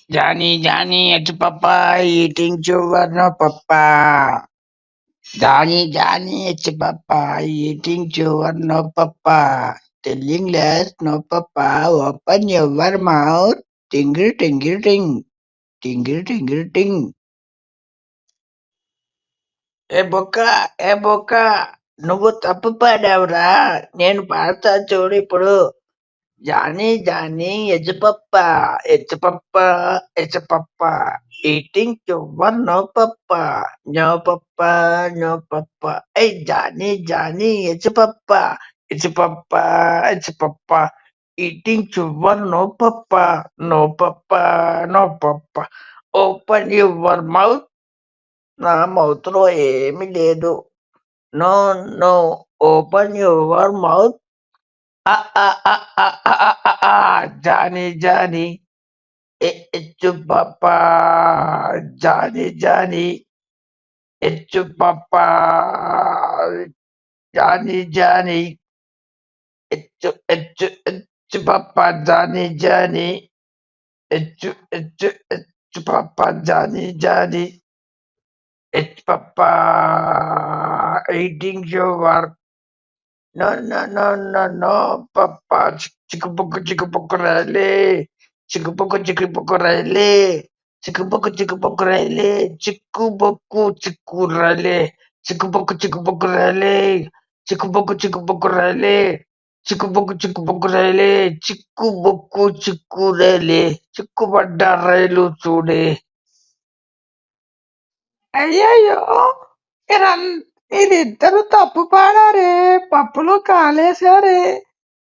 Johnny, it's Papa eating sugar, no Papa. Johnny, it's Papa eating sugar, no Papa. Telling less, no Papa. Open your mouth. Tingle, tingle, ting. Tingle, tingle, ting. ఏ బొక్క నువ్వు తప్పు పాడావురా. నేను పాడతా చూడు ఇప్పుడు. Johnny, it's Papa, eating sugar, no Papa, no Papa, no Papa. Hey, Johnny, it's Papa, eating sugar, no Papa, no Papa, no Papa. Open your mouth, నా mouth లో ఏమీ లేదు. No, open your mouth. Johnny, it's your papa. Johnny, it's your papa. Johnny, it's your papa. Johnny, it's your papa. Johnny, it's papa eating sugar. No, papa. Chikupukurale. Chikupukurale. Chikupukurale. Chikupukurale. Chikupukurale. Chikupukurale. Chikupukurale. Chikupukurale. Chikubaddarailu చూడే. అయ్యయ్యో! మీరిద్దరు తప్పు పాడారే. పప్పులో కాలేశారే.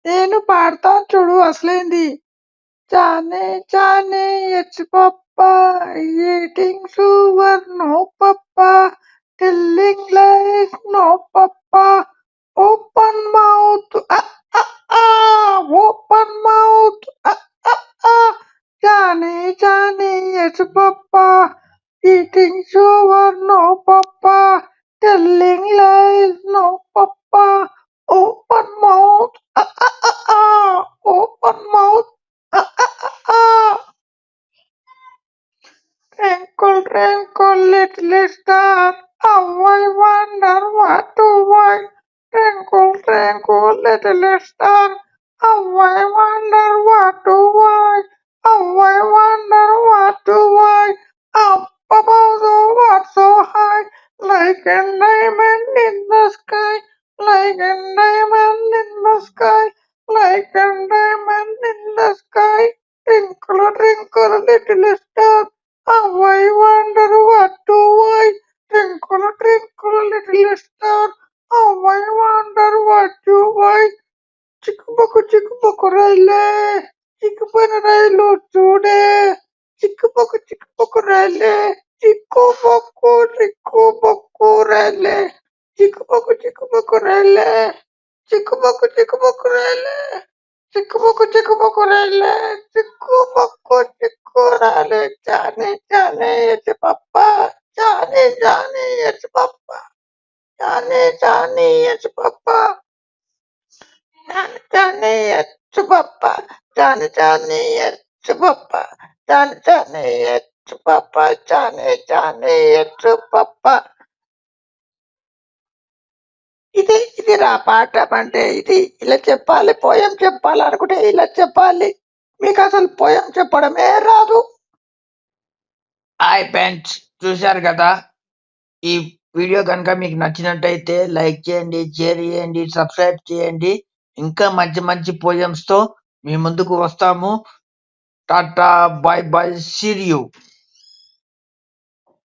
నేను పాడతాను చూడు అసలేంది. Johnny, it's Papa, eating sugar, no Papa, telling lies, no Papa, open mouth, open mouth, Johnny, it's Papa, eating sugar, no Papa, telling lies, no Papa, open mouth, open mouth. Twinkle, little star, how I wonder what to buy. Twinkle, little star, how I wonder what to buy. How I wonder what to buy. Up above the world so high, like a diamond in the sky, like a diamond in the sky, like a diamond in the sky. Twinkle, little star, how I wonder what to buy. Twinkle, little star, how I wonder what to buy. చిక్కుబుక్కు రైలే, చిక్కుపోయిన రైలు చూడే. చిక్కుబుక్కు రైలే, చిక్కుబుక్కు రైలే, చిక్కుబుక్కు రైలే, చిక్కుబుక్కు రైలే, చిక్కుబుక్కు రైలే, చిక్కు రైలే. Johnny, it's Papa. Johnny, it's Papa. Johnny, it's Papa. Johnny, it's Papa. Johnny, it's Papa. Johnny, it's Papa. Johnny, it's Papa. ఇది రా పాట అంటే ఇది ఇలా చెప్పాలి. పోయం చెప్పాలనుకుంటే ఇలా చెప్పాలి. మీకు అసలు పోయం చెప్పడమే రాదు. హాయ్ ఫ్రెండ్స్, చూశారు కదా. ఈ వీడియో కనుక మీకు నచ్చినట్టయితే లైక్ చేయండి, షేర్ చేయండి, సబ్స్క్రైబ్ చేయండి. ఇంకా మంచి పోయమ్స్ తో మీ ముందుకు వస్తాము. Tata, bye bye, see you.